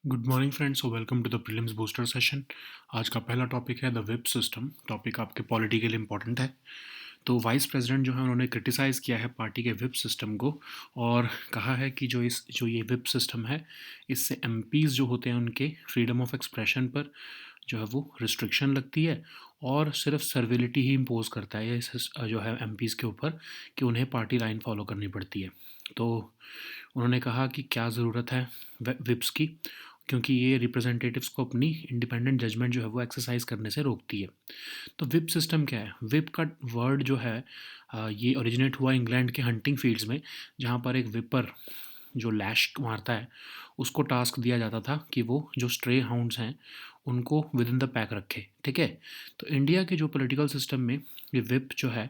Good morning friends, welcome to the prelims booster session. आज का पहला टॉपिक है द विप सिस्टम। टॉपिक आपके पॉलिटी के लिए इंपॉर्टेंट है। तो वाइस प्रेसिडेंट जो है उन्होंने क्रिटिसाइज़ किया है पार्टी के विप सिस्टम को और कहा है कि जो ये विप सिस्टम है, इससे एमपीज़ जो होते हैं उनके फ्रीडम ऑफ एक्सप्रेशन पर जो है वो रिस्ट्रिक्शन लगती है और सिर्फ सर्विलिटी ही इम्पोज करता है ये जो है एमपीज़ के ऊपर कि उन्हें पार्टी लाइन फॉलो करनी पड़ती है। तो उन्होंने कहा कि क्या ज़रूरत है विप्स की, क्योंकि ये रिप्रेजेंटेटिव्स को अपनी इंडिपेंडेंट जजमेंट जो है वो एक्सरसाइज करने से रोकती है। तो विप सिस्टम क्या है? विप का वर्ड जो है ये ओरिजिनेट हुआ इंग्लैंड के हंटिंग फील्ड्स में, जहाँ पर एक विपर जो लैश मारता है उसको टास्क दिया जाता था कि वो जो स्ट्रे हाउंड्स हैं उनको विद इन द पैक रखे। ठीक है। तो इंडिया के जो पॉलिटिकल सिस्टम में ये विप जो है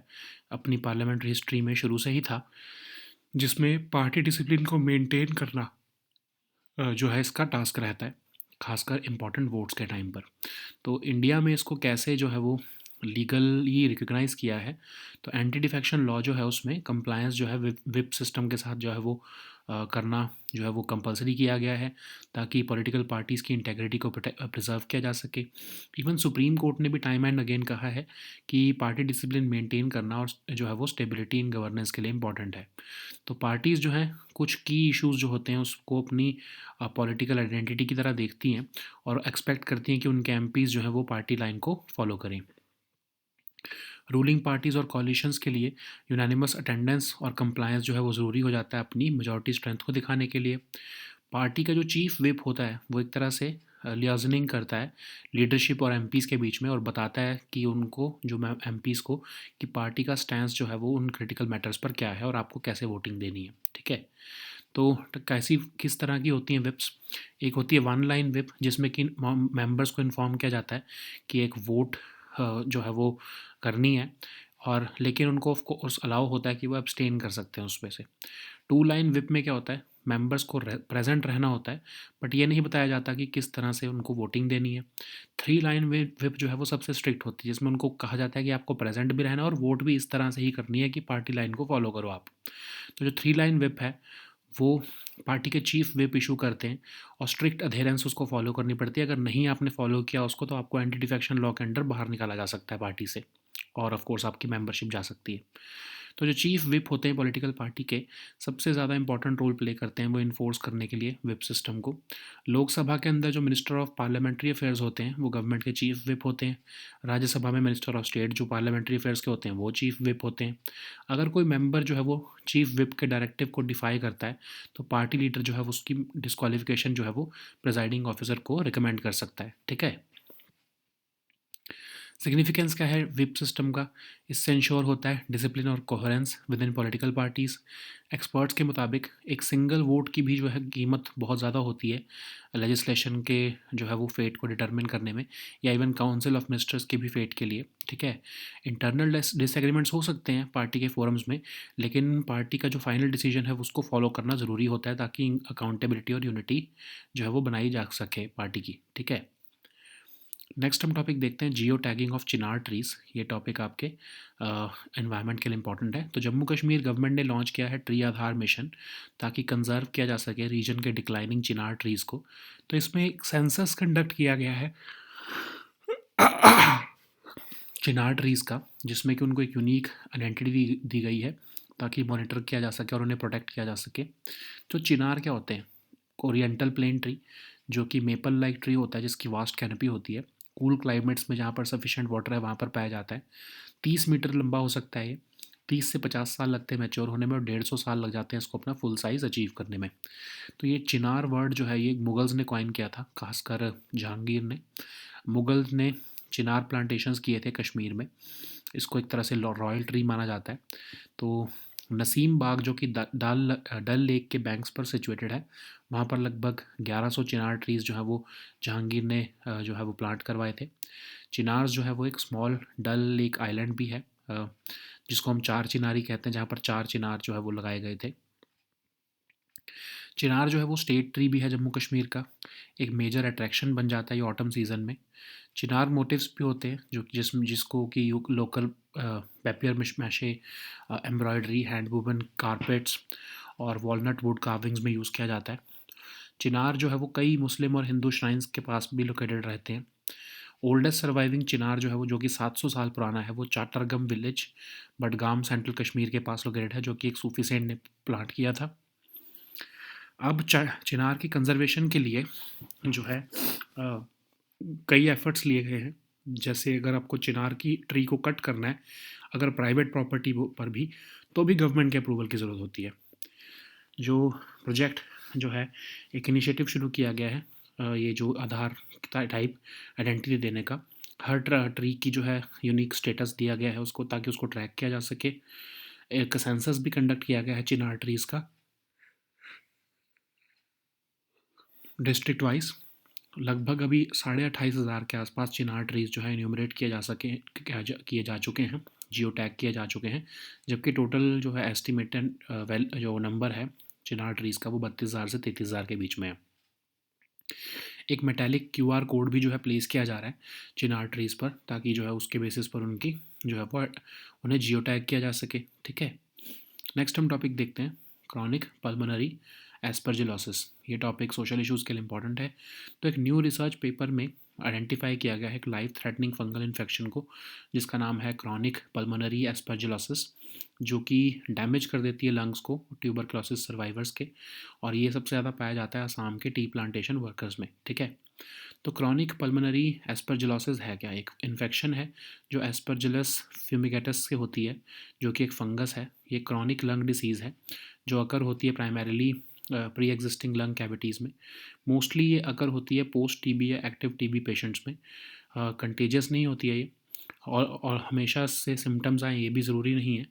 अपनी पार्लियामेंट्री हिस्ट्री में शुरू से ही था, जिसमें पार्टी डिसिप्लिन को मेंटेन करना जो है इसका टास्क रहता है, खासकर इम्पॉर्टेंट वोट्स के टाइम पर। तो इंडिया में इसको कैसे जो है वो लीगली रिकग्नाइज़ किया है, तो एंटी डिफेक्शन लॉ जो है उसमें कंप्लायंस जो है विप सिस्टम के साथ जो है वो करना जो है वो कंपलसरी किया गया है, ताकि पॉलिटिकल पार्टीज़ की इंटेग्रिटी को प्रिजर्व किया जा सके। इवन सुप्रीम कोर्ट ने भी टाइम एंड अगेन कहा है कि पार्टी डिसिप्लिन मेंटेन करना और जो है वो स्टेबिलिटी इन गवर्नेंस के लिए इंपॉर्टेंट है। तो पार्टीज़ जो हैं कुछ की इश्यूज़ जो होते हैं उसको अपनी पॉलिटिकल आइडेंटिटी की तरह देखती हैं और एक्सपेक्ट करती हैं कि उनके एमपीज़ जो हैं वो पार्टी लाइन को फॉलो करें। रूलिंग पार्टीज़ और कॉलिशंस के लिए यूनानिमस अटेंडेंस और कंप्लायंस जो है वो ज़रूरी हो जाता है अपनी मेजॉरिटी स्ट्रेंथ को दिखाने के लिए। पार्टी का जो चीफ विप होता है वो एक तरह से लियाजनिंग करता है लीडरशिप और एमपीज़ के बीच में और बताता है कि उनको जो एमपीज़ को कि पार्टी का स्टैंस जो है वो उन क्रिटिकल मैटर्स पर क्या है और आपको कैसे वोटिंग देनी है। ठीक है। तो कैसी किस तरह की होती हैं विप्स? एक होती है वन लाइन विप, जिसमें कि मेंबर्स को इन्फॉर्म किया जाता है कि एक वोट जो है वो करनी है, और लेकिन उनको ऑफ कोर्स अलाउ होता है कि वो अब्सटेन कर सकते हैं उसमें से। टू लाइन विप में क्या होता है, मेंबर्स को प्रेजेंट रहना होता है, बट ये नहीं बताया जाता कि किस तरह से उनको वोटिंग देनी है। थ्री लाइन विप जो है वो सबसे स्ट्रिक्ट होती है, जिसमें उनको कहा जाता है कि आपको प्रेजेंट भी रहना है और वोट भी इस तरह से ही करनी है कि पार्टी लाइन को फॉलो करो आप। तो जो थ्री लाइन विप है वो पार्टी के चीफ व्हिप इशू करते हैं और स्ट्रिक्ट अधेरेंस उसको फॉलो करनी पड़ती है। अगर नहीं आपने फॉलो किया उसको तो आपको एंटी डिफेक्शन लॉ के अंडर बाहर निकाला जा सकता है पार्टी से, और ऑफ कोर्स आपकी मेंबरशिप जा सकती है। तो जो चीफ व्हिप होते हैं पॉलिटिकल पार्टी के, सबसे ज़्यादा इंपॉर्टेंट रोल प्ले करते हैं वो इन्फोर्स करने के लिए व्हिप सिस्टम को। लोकसभा के अंदर जो मिनिस्टर ऑफ पार्लियामेंट्री अफेयर्स होते हैं वो गवर्नमेंट के चीफ व्हिप होते हैं। राज्यसभा में मिनिस्टर ऑफ स्टेट जो पार्लियामेंट्री अफेयर्स के होते हैं वो चीफ व्हिप होते हैं। अगर कोई मेंबर जो है वो चीफ व्हिप के डायरेक्टिव को डिफाई करता है तो पार्टी लीडर जो है वो उसकी डिस्क्वालिफिकेशन जो है वो प्रिजाइडिंग ऑफिसर को रिकमेंड कर सकता है। ठीक है। सिग्निफिकेंस क्या है विप सिस्टम का? इससे इंश्योर होता है डिसिप्लिन और coherence with in political parties. Experts के मुताबिक एक सिंगल वोट की भी जो है कीमत बहुत ज़्यादा होती है लेजिस्लेशन के जो है वो फेट को डिटरमिन करने में, या इवन काउंसिल ऑफ मिनिस्टर्स के भी फेट के लिए। ठीक है। इंटरनल डिसएग्रीमेंट्स हो सकते हैं पार्टी के फोरम्स में, लेकिन पार्टी का जो फाइनल डिसीजन है उसको फॉलो करना ज़रूरी होता है, ताकि अकाउंटेबिलिटी और यूनिटी जो है वो बनाई जा सके पार्टी की। ठीक है। नेक्स्ट हम टॉपिक देखते हैं geo tagging of Chinar trees. ये टॉपिक आपके एनवायरनमेंट के लिए इंपॉर्टेंट है। तो जम्मू कश्मीर गवर्नमेंट ने लॉन्च किया है ट्री आधार मिशन, ताकि कंजर्व किया जा सके रीजन के डिक्लाइनिंग चिनार ट्रीज़ को। तो इसमें एक सेंसस कंडक्ट किया गया है चिनार ट्रीज़ का, जिसमें कि उनको एक यूनिक आइडेंटिटी दी गई है ताकि मॉनिटर किया जा सके और उन्हें प्रोटेक्ट किया जा सके। तो चिनार क्या होते हैं? ओरिएंटल प्लेन ट्री, जो कि मेपल लाइक ट्री होता है जिसकी वास्ट कैनपी होती है। कूल क्लाइमेट्स में जहाँ पर सफिशिएंट वाटर है वहाँ पर पाया जाता है। 30 मीटर लंबा हो सकता है ये। 30 से 50 साल लगते हैं मैच्योर होने में और 150 साल लग जाते हैं इसको अपना फुल साइज़ अचीव करने में। तो ये चिनार वर्ड जो है ये मुगल्स ने कॉइन किया था, खासकर जहांगीर ने। मुगल्स ने चिनार प्लांटेशंस किए थे कश्मीर में। इसको एक तरह से रॉयल ट्री माना जाता है। तो नसीम बाग जो कि डल लेक के बैंक्स पर सिचुएटेड है, वहाँ पर लगभग 1100 चिनार ट्रीज़ जो है वो जहांगीर ने जो है वो प्लांट करवाए थे। चिनार्स जो है वो एक स्मॉल डल लेक आइलैंड भी है, जिसको हम चार चिनारी कहते हैं, जहाँ पर चार चिनार जो है वो लगाए गए थे। चिनार जो है वो स्टेट ट्री भी है जम्मू कश्मीर का, एक मेजर अट्रैक्शन बन जाता है ये ऑटम सीज़न में। चिनार मोटिव्स भी होते हैं जो जिसको कि local papier mache, embroidery, hand woven carpets और वॉलनट वुड कार्विंग्स में यूज़ किया जाता है। चिनार जो है वो कई मुस्लिम और हिंदू श्राइन्स के पास भी लोकेटेड रहते हैं। ओल्डेस्ट सर्वाइविंग चिनार जो है वो, जो कि 700 साल पुराना है, वो चाटरगम विलेज बडगाम सेंट्रल कश्मीर के पास लोकेटेड है, जो कि एक सूफी सेंट ने प्लांट किया था। अब चिनार की कंजर्वेशन के लिए जो है कई एफर्ट्स लिए गए हैं। जैसे अगर आपको चिनार की ट्री को कट करना है, अगर प्राइवेट प्रॉपर्टी पर भी, तो भी गवर्नमेंट के अप्रूवल की ज़रूरत होती है। जो प्रोजेक्ट जो है, एक इनिशिएटिव शुरू किया गया है, ये जो आधार टाइप आइडेंटिटी देने का, हर ट्री की जो है यूनिक स्टेटस दिया गया है उसको, ताकि उसको ट्रैक किया जा सके। एक सेंसस भी कंडक्ट किया गया है चिनार ट्रीज़ का डिस्ट्रिक्ट वाइज। लगभग अभी 28,500 के आसपास चिनार ट्रीज़ जो है इन्यूमरेट किए जा चुके हैं, जियो टैग किए जा चुके हैं, जबकि टोटल जो है एस्टिमेटेड जो नंबर है चिनार ट्रीज़ का, वो 32,000 से 33,000 के बीच में है। एक मेटालिक क्यूआर कोड भी जो है प्लेस किया जा रहा है चिनार ट्रीज़ पर, ताकि जो है उसके बेसिस पर उनकी जो है वो उन्हें जियो टैग किया जा सके। ठीक है, नेक्स्ट हम टॉपिक देखते हैं, क्रॉनिक पल्मोनरी एस्परजिलोसिस। ये टॉपिक सोशल इश्यूज़ के लिए इंपॉर्टेंट है। तो एक न्यू रिसर्च पेपर में आइडेंटिफाई किया गया है एक लाइफ थ्रेटनिंग फंगल इन्फेक्शन को, जिसका नाम है क्रॉनिक पल्मोनरी एस्परजिलोसिस, जो कि डैमेज कर देती है लंग्स को ट्यूबरक्लोसिस सर्वाइवर्स के, और ये सबसे ज़्यादा पाया जाता है असम के टी प्लांटेशन वर्कर्स में। ठीक है, तो क्रॉनिक पल्मोनरी एस्परजिलोसिस है क्या? एक इन्फेक्शन है जो एस्परजिलस फ्यूमिगेटस से होती है, जो कि एक फंगस है। ये क्रॉनिक लंग डिसीज़ है जो अकर होती है primarily pre existing lung cavities में। मोस्टली ये अकर होती है पोस्ट टीबी या एक्टिव टीबी पेशेंट्स में। कंटेजियस नहीं होती है ये, और हमेशा से सिम्टम्स आए ये भी ज़रूरी नहीं है।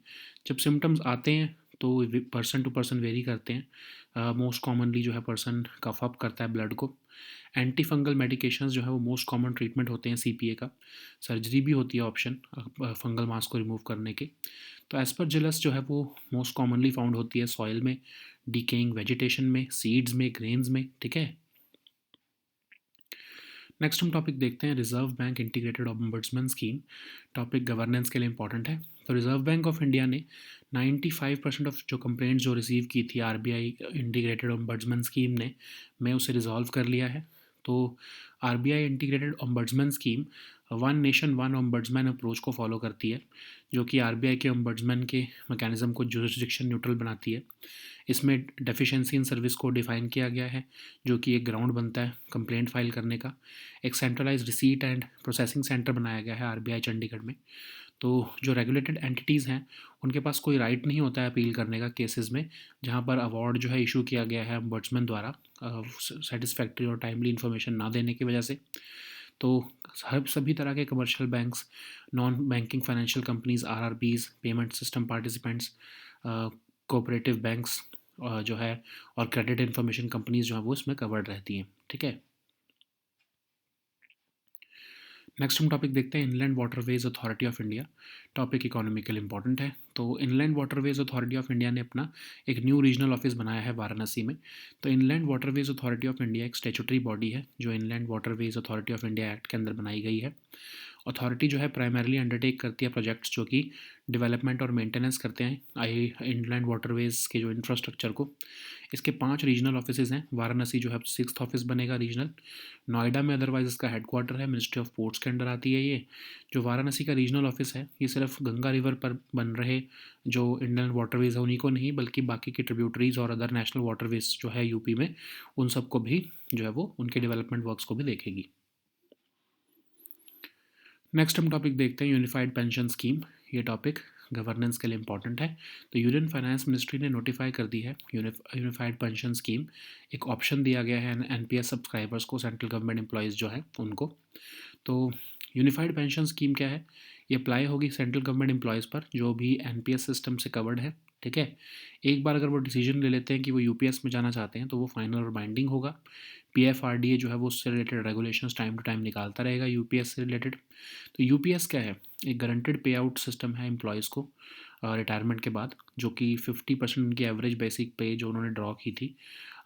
जब सिम्टम्स आते हैं तो पर्सन टू पर्सन वेरी करते हैं। मोस्ट कॉमनली जो है पर्सन कफ अप करता है ब्लड को। एंटी फंगल मेडिकेशंस जो है वो मोस्ट कॉमन ट्रीटमेंट होते हैं सीपीए का। सर्जरी भी होती है ऑप्शन फंगल मास को रिमूव करने के। तो एस्परजिलस जो है वो मोस्ट कॉमनली फाउंड होती है सॉइल में, डिकेइंग वेजिटेशन में, सीड्स में, ग्रेन्स में। ठीक है, नेक्स्ट हम टॉपिक देखते हैं reserve bank integrated ombudsman scheme. Topic governance के लिए इंपॉर्टेंट है। तो रिजर्व बैंक ऑफ इंडिया ने 95% ऑफ जो कंप्लेंट्स जो रिसीव की थी आरबीआई इंटीग्रेटेड ऑम्बड्समैन स्कीम ने, में उसे रिजॉल्व कर लिया है। तो RBI integrated ombudsman scheme one nation one ombudsman approach को फॉलो करती है, जो कि आरबीआई के ऑम्बड्समैन के मैकेनिज्म को जुरिस्डिक्शन न्यूट्रल बनाती है। इसमें डेफिशिएंसी इन सर्विस को डिफ़ाइन किया गया है, जो कि एक ग्राउंड बनता है कंप्लेंट फाइल करने का। एक centralise receipt and processing centre बनाया गया है आरबीआई चंडीगढ़ में। तो जो रेगुलेटेड एंटिटीज़ हैं उनके पास कोई राइट नहीं होता है अपील करने का केसेस में, जहां पर अवार्ड जो है इशू किया गया है ombudsman द्वारा सेटिस्फैक्ट्री और टाइमली इन्फॉर्मेशन ना देने की वजह से। तो हर सभी तरह के commercial banks, non banking financial companies, RRBs, payment system participants, cooperative banks जो है, और क्रेडिट इन्फॉर्मेशन कंपनीज जो है वो इसमें कवर्ड रहती हैं। ठीक है, नेक्स्ट हम टॉपिक देखते हैं inland waterways authority of India. Topic economical important है। तो inland waterways authority of India ने अपना एक न्यू रीजनल ऑफिस बनाया है वाराणसी में। तो inland waterways authority of India एक स्टेचुटरी बॉडी है जो inland waterways authority of India act के अंदर बनाई गई है। अथॉरिटी जो है प्राइमरली अंडरटेक करती है प्रोजेक्ट्स जो कि डेवलपमेंट और मेंटेनेंस करते हैं इनलैंड वाटरवेज के जो इंफ्रास्ट्रक्चर को। इसके 5 रीजनल ऑफिसेज हैं। वाराणसी जो है 6th ऑफिस बनेगा रीजनल। नोएडा में अदरवाइज इसका हेडक्वार्टर है, मिनिस्ट्री ऑफ पोर्ट्स के अंडर आती है ये। जो वाराणसी का रीजनल ऑफिस है ये सिर्फ गंगा रिवर पर बन रहे जो इंडियन वाटरवेज है उन्हीं को नहीं, बल्कि बाकी की ट्रिब्यूटरीज और अदर नेशनल वाटरवेज जो है यूपी में, उन सबको भी जो है वो उनके डेवलपमेंट वर्क्स को भी देखेगी। नेक्स्ट हम टॉपिक देखते हैं यूनिफाइड पेंशन स्कीम। ये टॉपिक गवर्नेंस के लिए इंपॉर्टेंट है। तो यूनियन फाइनेंस मिनिस्ट्री ने नोटिफाई कर दी है यूनिफाइड पेंशन स्कीम। एक ऑप्शन दिया गया है एनपीएस सब्सक्राइबर्स को, सेंट्रल गवर्नमेंट एम्प्लॉयज़ जो है उनको। तो यूनिफाइड पेंशन स्कीम क्या है? ये अप्लाई होगी सेंट्रल गवर्नमेंट एम्प्लॉयज़ पर जो भी एनपीएस सिस्टम से कवर्ड है। ठीक है, एक बार अगर वो डिसीजन ले लेते हैं कि वो यूपीएस में जाना चाहते हैं तो वो फाइनल और बाइंडिंग होगा। पीएफआरडीए जो है वो उससे related regulations time to time निकालता रहेगा यूपीएस से रिलेटेड। तो यूपीएस क्या है? एक गारंटेड पे आउट सिस्टम है एम्प्लॉयज़ को रिटायरमेंट के बाद, जो कि 50% उनकी एवरेज बेसिक पे जो उन्होंने ड्रॉ की थी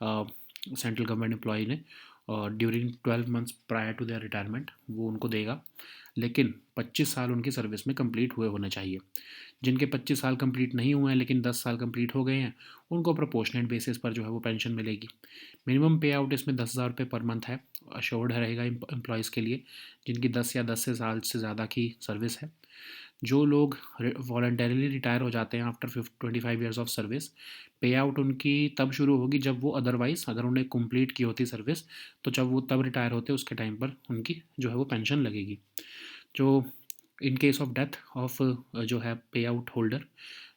सेंट्रल गवर्नमेंट एम्प्लॉय ने, during 12 months prior to their retirement, वो उनको देगा। लेकिन 25 साल उनकी सर्विस में कंप्लीट हुए होने चाहिए। जिनके 25 साल कंप्लीट नहीं हुए हैं लेकिन 10 साल कंप्लीट हो गए हैं, उनको प्रोपोर्शनेट बेसिस पर जो है वो पेंशन मिलेगी। मिनिमम पे आउट इसमें 10,000 रुपये पर मंथ है, अश्योर्ड रहेगा एम्प्लॉयज़ के लिए जिनकी 10 या 10 से साल से ज़्यादा की सर्विस है। जो लोग वॉलंटरीली रिटायर हो जाते हैं आफ्टर 25 ईयर्स ऑफ सर्विस, पे आउट उनकी तब शुरू होगी जब वो अदरवाइज़ अगर उन्हें कंप्लीट की होती सर्विस, तो जब वो तब रिटायर होते उसके टाइम पर उनकी जो है वो पेंशन लगेगी। जो in case of death of जो है पे आउट होल्डर,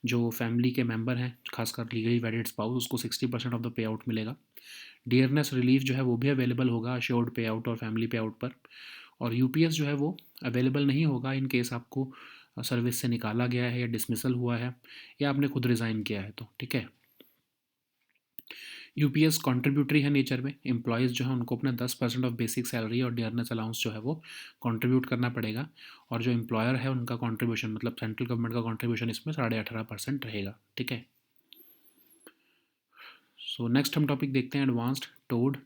जो फैमिली के मेंबर हैं खासकर लीगली वेडेड स्पाउस, उसको 60% ऑफ द पे आउट मिलेगा। डियरनेस रिलीफ जो है वो भी अवेलेबल होगा अश्योर्ड पे आउट और फैमिली पे आउट पर। और यूपीएस जो है वो अवेलेबल नहीं होगा इन केस आपको सर्विस से निकाला गया है या डिसमिसल हुआ है या आपने खुद रिज़ाइन किया है, तो ठीक है। यूपीएस कॉन्ट्रीब्यूटरी है नेचर में, एम्प्लॉयज़ जो है उनको अपना 10% ऑफ बेसिक सैलरी और डियरनेस अलाउंस जो है वो कंट्रीब्यूट करना पड़ेगा। और जो एम्प्लॉयर है उनका कंट्रीब्यूशन मतलब सेंट्रल गवर्नमेंट का कंट्रीब्यूशन इसमें 18.5% रहेगा, ठीक है। सो नेक्स्ट हम टॉपिक देखते हैं advanced towed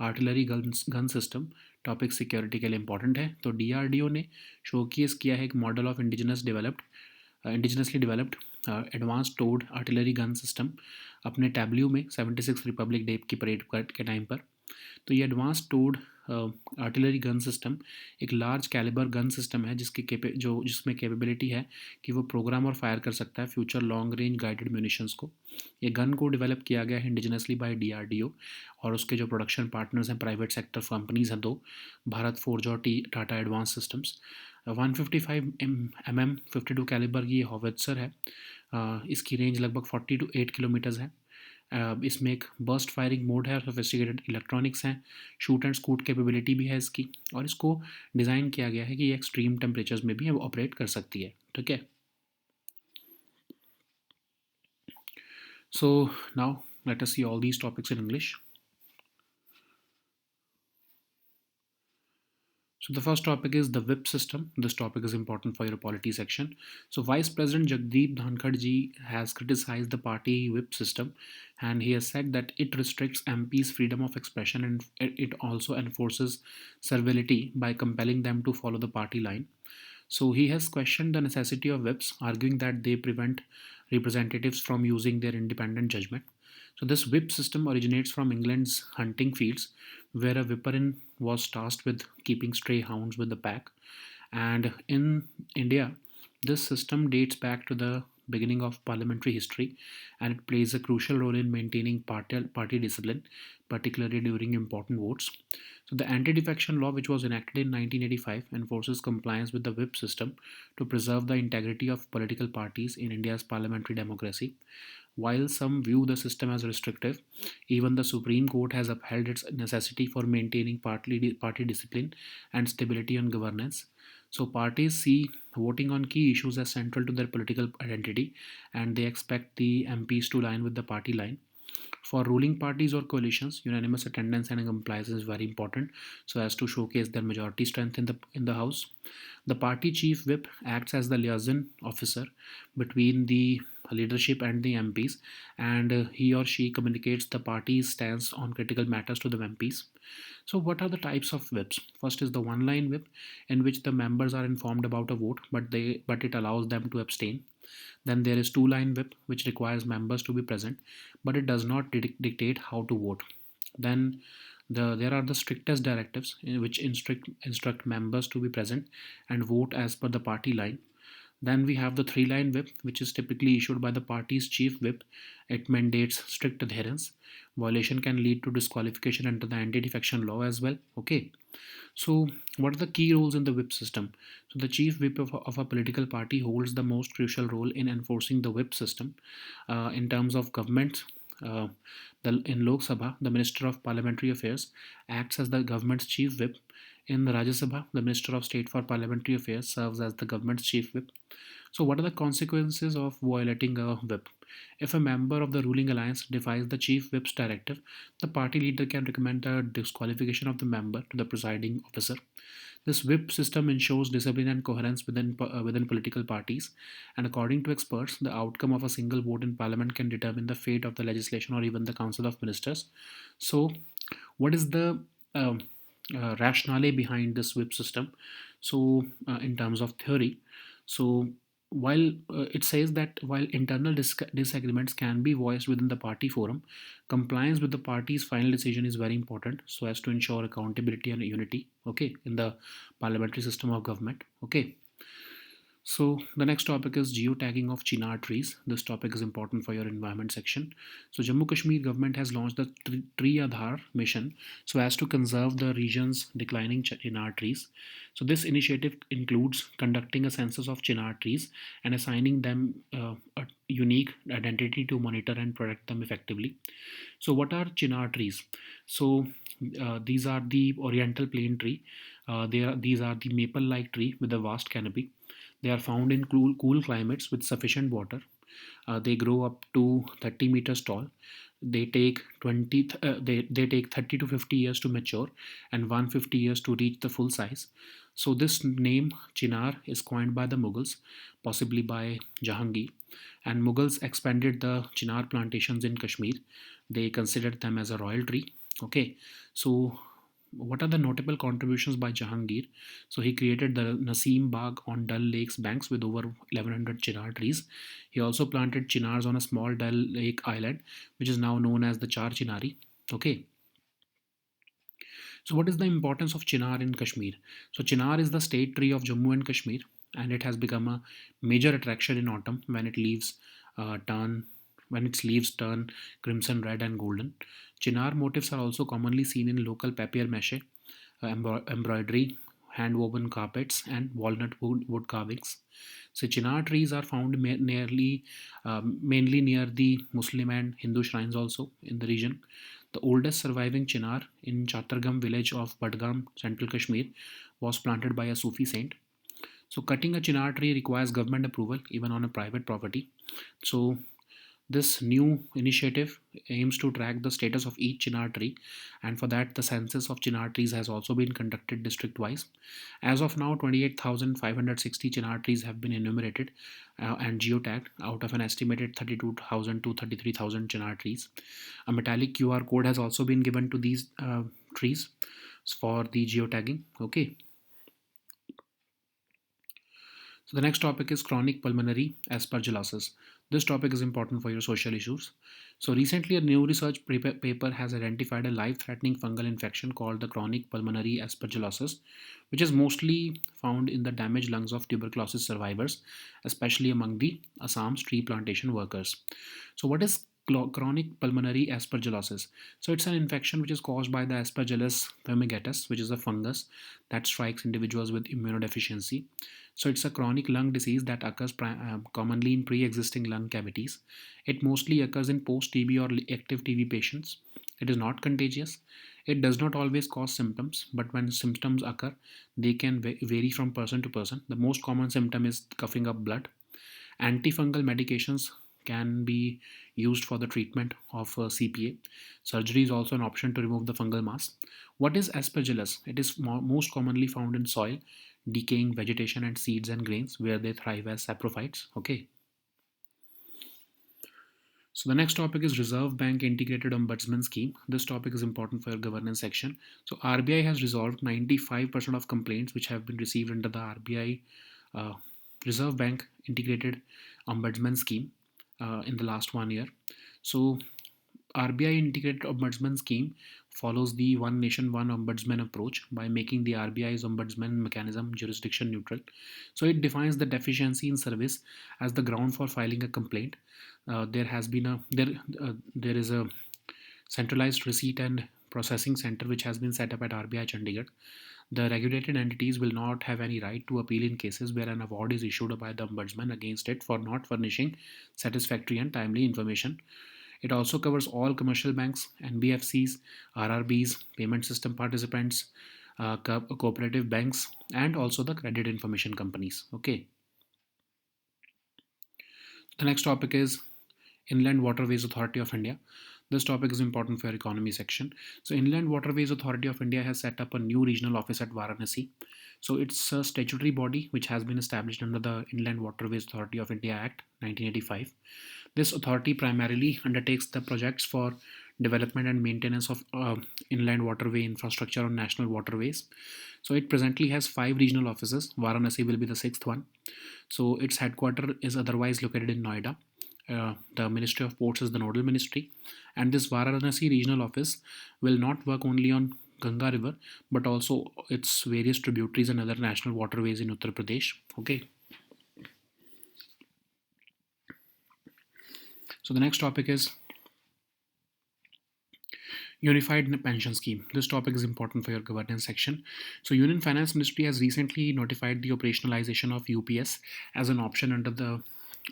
artillery gun system. Topic security के लिए इंपॉर्टेंट है। तो डीआरडीओ ने शोकेस किया है एक model of indigenously developed advance towed artillery gun system अपने टैब्ल्यू में 76 रिपब्लिक डे की परेड के टाइम पर। तो ये advance towed artillery gun system एक लार्ज कैलिबर गन सिस्टम है जिसमें कैपेबिलिटी है कि वो प्रोग्राम और फायर कर सकता है future long range guided munitions को। ये गन को डेवलप किया गया है इंडिजिनसली बाय डीआरडीओ और उसके जो प्रोडक्शन पार्टनर्स हैं प्राइवेट सेक्टर कंपनीज हैं दो, भारत फोर्ज और Tata advance systems. 155 mm 52 calibre की ये हॉवित्जर है। इसकी रेंज लगभग 48 किलोमीटर्स है। इसमें एक बर्स्ट फायरिंग मोड है और सोफिस्टिकेटेड इलेक्ट्रॉनिक्स हैं, शूट एंड स्कूट कैपेबिलिटी भी है इसकी, और इसको डिज़ाइन किया गया है कि ये एक्सट्रीम टेम्परेचर्स में भी ऑपरेट कर सकती है, ठीक है। So now let us see all these topics in English. So the first topic is the whip system. This topic is important for your polity section. So Vice President Jagdeep Dhankad ji has criticized the party whip system, and he has said that it restricts MPs' freedom of expression and it also enforces servility by compelling them to follow the party line. So he has questioned the necessity of whips, arguing that they prevent representatives from using their independent judgment. So this whip system originates from England's hunting fields, where a whipperin was tasked with keeping stray hounds with the pack. And in India, this system dates back to the beginning of parliamentary history, and it plays a crucial role in maintaining party discipline, particularly during important votes. So the anti-defection law, which was enacted in 1985, enforces compliance with the whip system to preserve the integrity of political parties in India's parliamentary democracy. While some view the system as restrictive, even the Supreme Court has upheld its necessity for maintaining party discipline and stability on governance. So, parties see voting on key issues as central to their political identity, and they expect the MPs to line with the party line. For ruling parties or coalitions, unanimous attendance and compliance is very important so as to showcase their majority strength in the House. The party chief whip acts as the liaison officer between the leadership and the MPs, and he or she communicates the party's stance on critical matters to the MPs. So, what are the types of whips? First is the one-line whip, in which the members are informed about a vote, but it allows them to abstain. Then there is two-line whip, which requires members to be present, but it does not dictate how to vote. Then there are the strictest directives, which instruct members to be present and vote as per the party line. Then we have the three-line whip, which is typically issued by the party's chief whip. It mandates strict adherence. Violation can lead to disqualification under the anti-defection law as well. Okay. So, what are the key roles in the whip system? So, the chief whip of a political party holds the most crucial role in enforcing the whip system. In terms of government, uh, in Lok Sabha, the Minister of Parliamentary Affairs acts as the government's chief whip. In the Rajya Sabha, the Minister of State for Parliamentary Affairs serves as the government's chief whip. So, what are the consequences of violating a whip? If a member of the ruling alliance defies the chief whip's directive, the party leader can recommend the disqualification of the member to the presiding officer. This whip system ensures discipline and coherence within political parties, and according to experts, the outcome of a single vote in parliament can determine the fate of the legislation or even the council of ministers. So, what is the um, rationale behind this whip system. So, in terms of theory, so while it says that while internal disagreements can be voiced within the party forum, compliance with the party's final decision is very important so as to ensure accountability and unity, okay, in the parliamentary system of government, okay. So the next topic is geotagging of chinar trees. This topic is important for your environment section. So Jammu Kashmir government has launched the Tree Aadhar mission so as to conserve the region's declining chinar trees. So this initiative includes conducting a census of chinar trees and assigning them a unique identity to monitor and protect them effectively. So what are chinar trees? So these are the oriental plane tree. These are the maple-like tree with a vast canopy. They are found in cool climates with sufficient water. They grow up to 30 meters tall. They take 30 to 50 years to mature and 150 years to reach the full size. So this name Chinar is coined by the Mughals, possibly by Jahangir, and Mughals expanded the Chinar plantations in Kashmir. They considered them as a royal tree. Okay, so what are the notable contributions by Jahangir? So he created the Naseem Bagh on Dal Lake's banks with over 1100 chinar trees. He also planted chinars on a small Dal Lake island, which is now known as the Char Chinari. Okay, so what is the importance of chinar in Kashmir? So chinar is the state tree of Jammu and Kashmir, and it has become a major attraction in autumn turn when its leaves turn crimson, red, and golden. Chinar motifs are also commonly seen in local papier mâché, embroidery, hand woven carpets, and walnut wood carvings. So, chinar trees are found mainly near the Muslim and Hindu shrines also in the region. The oldest surviving chinar in Chatargam village of Badgam, central Kashmir, was planted by a Sufi saint. So, cutting a chinar tree requires government approval even on a private property. So, this new initiative aims to track the status of each chinar tree, and for that, the census of chinar trees has also been conducted district wise. As of now, 28,560 chinar trees have been enumerated and geotagged out of an estimated 32,000 to 33,000 chinar trees. A metallic QR code has also been given to these trees for the geotagging. Okay. So the next topic is chronic pulmonary aspergillosis. This topic is important for your social issues. So recently, a new research paper has identified a life-threatening fungal infection called the chronic pulmonary aspergillosis, which is mostly found in the damaged lungs of tuberculosis survivors, especially among the Assam's tree plantation workers. So what is chronic pulmonary aspergillosis? So it's an infection which is caused by the Aspergillus fumigatus, which is a fungus that strikes individuals with immunodeficiency. So it's a chronic lung disease that occurs commonly in pre-existing lung cavities. It mostly occurs in post-TB or active TB patients. It is not contagious. It does not always cause symptoms, but when symptoms occur, they can vary from person to person. The most common symptom is coughing up blood. Antifungal medications can be used for the treatment of CPA. Surgery is also an option to remove the fungal mass. What is aspergillus? It is most commonly found in soil, decaying vegetation, and seeds and grains where they thrive as saprophytes. Okay. So the next topic is Reserve Bank Integrated Ombudsman Scheme. This topic is important for your governance section. So RBI has resolved 95% of complaints which have been received under the RBI uh, Reserve Bank Integrated Ombudsman Scheme in the last 1 year. So RBI Integrated Ombudsman Scheme follows the One Nation One Ombudsman approach by making the RBI's ombudsman mechanism jurisdiction neutral. So it defines the deficiency in service as the ground for filing a complaint. There is a centralized receipt and processing center which has been set up at RBI Chandigarh. The regulated entities will not have any right to appeal in cases where an award is issued by the ombudsman against it for not furnishing satisfactory and timely information. It also covers all commercial banks, NBFCs, RRBs, payment system participants, cooperative banks, and also the credit information companies. Okay. The next topic is Inland Waterways Authority of India. This topic is important for your economy section. So, Inland Waterways Authority of India has set up a new regional office at Varanasi. So, it's a statutory body which has been established under the Inland Waterways Authority of India Act 1985. This authority primarily undertakes the projects for development and maintenance of inland waterway infrastructure on national waterways. So it presently has 5 regional offices. Varanasi will be the sixth one. So its headquarter is otherwise located in Noida. The Ministry of Ports is the nodal ministry, and this Varanasi regional office will not work only on Ganga River but also its various tributaries and other national waterways in Uttar Pradesh. Okay. So the next topic is Unified Pension Scheme. This topic is important for your governance section. So Union Finance Ministry has recently notified the operationalization of UPS as an option under the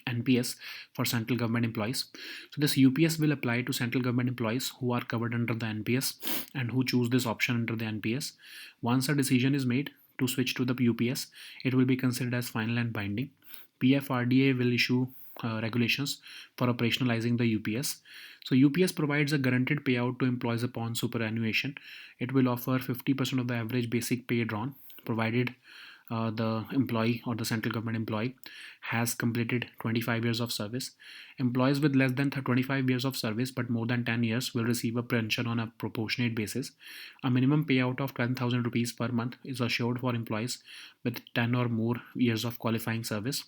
NPS for central government employees. So this UPS will apply to central government employees who are covered under the NPS and who choose this option under the NPS. Once a decision is made to switch to the UPS, it will be considered as final and binding. PFRDA will issue regulations for operationalizing the UPS. So UPS provides a guaranteed payout to employees upon superannuation. It will offer 50% of the average basic pay drawn, provided the employee or the central government employee has completed 25 years of service. Employees with less than 25 years of service but more than 10 years will receive a pension on a proportionate basis. A minimum payout of 10,000 rupees per month is assured for employees with 10 or more years of qualifying service.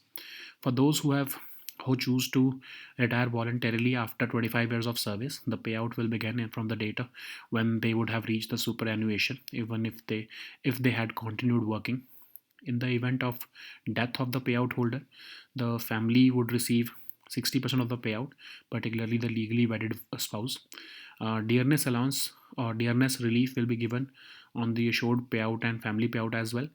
For those who choose to retire voluntarily after 25 years of service, the payout will begin from the date when they would have reached the superannuation, even if they had continued working. In the event of death of the payout holder, the family would receive 60% of the payout, particularly the legally wedded spouse. Dearness allowance or dearness relief will be given on the assured payout and family payout as well.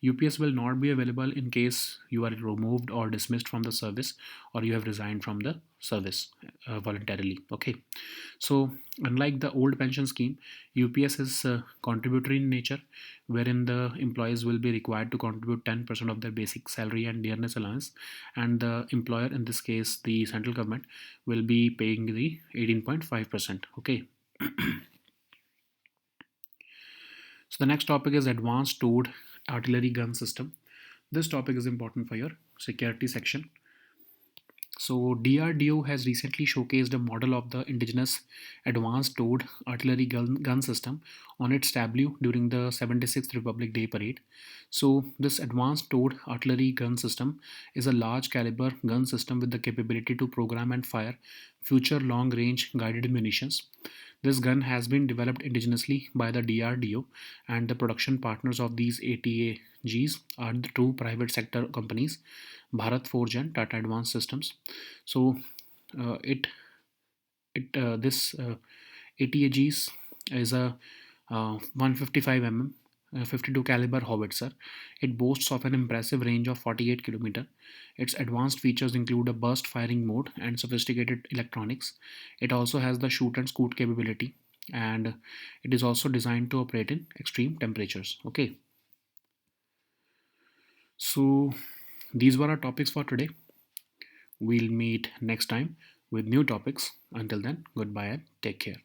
UPS will not be available in case you are removed or dismissed from the service or you have resigned from the service voluntarily. Okay. So, unlike the old pension scheme, UPS is contributory in nature, wherein the employees will be required to contribute 10% of their basic salary and dearness allowance, and the employer, in this case the central government, will be paying the 18.5%. Okay. So the next topic is advanced towed artillery gun system. This topic is important for your security section. So DRDO has recently showcased a model of the indigenous advanced towed artillery gun system on its tableau during the 76th Republic Day parade. So this advanced towed artillery gun system is a large caliber gun system with the capability to program and fire future long range guided munitions. This gun has been developed indigenously by the DRDO, and the production partners of these ATAGs are the two private sector companies, Bharat Forge and Tata Advanced Systems. So it it this ATAGs is a 155 mm 52 caliber howitzer. It boasts of an impressive range of 48 km. Its advanced features include a burst firing mode and sophisticated electronics. It also has the shoot and scoot capability, and it is also designed to operate in extreme temperatures. Okay, so these were our topics for today. We'll meet next time with new topics. Until then, goodbye and take care.